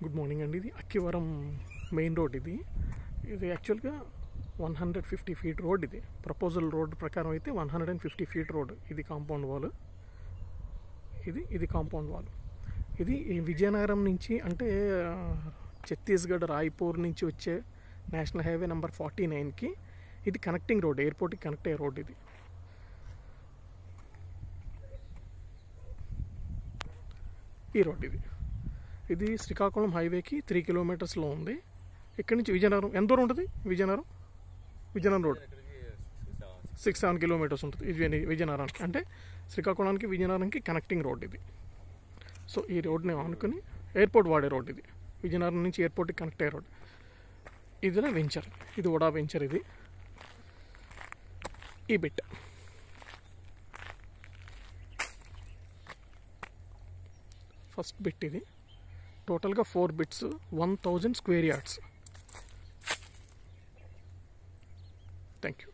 Good morning అండి. ఇది Akkivaram main road. ఇది యాక్చువల్గా 150 ఫీట్ రోడ్. ఇది ప్రపోజల్ రోడ్ ప్రకారం అయితే 150 ఫీట్ రోడ్. ఇది కాంపౌండ్ వాల్. ఇది కాంపౌండ్ వాల్. ఇది విజయనగరం నుంచి, అంటే ఛత్తీస్గఢ్ రాయ్పూర్ నుంచి వచ్చే నేషనల్ హైవే నెంబర్ 49కి ఇది కనెక్టింగ్ రోడ్, ఎయిర్పోర్ట్కి కనెక్ట్ అయ్యే రోడ్. ఈ రోడ్ ఇది శ్రీకాకుళం హైవేకి 3 కిలోమీటర్స్లో ఉంది. ఇక్కడి నుంచి విజయనగరం ఎంత దూరం ఉంటుంది? విజయనగరం రోడ్ 6-7 కిలోమీటర్స్ ఉంటుంది ఇది విజయనగరానికి. అంటే శ్రీకాకుళానికి విజయనగరానికి కనెక్టింగ్ రోడ్ ఇది. సో ఈ రోడ్ని ఆనుకుని ఎయిర్పోర్ట్ వాడే రోడ్. ఇది విజయనగరం నుంచి ఎయిర్పోర్ట్కి కనెక్ట్ అయ్యే రోడ్. ఇదినే వెంచర్, ఇది ఉడా వెంచర్. ఇది ఈ బిట్ ఫస్ట్ బిట్. ఇది టోటల్గా 4 bits, 1000 square yards. Thank you.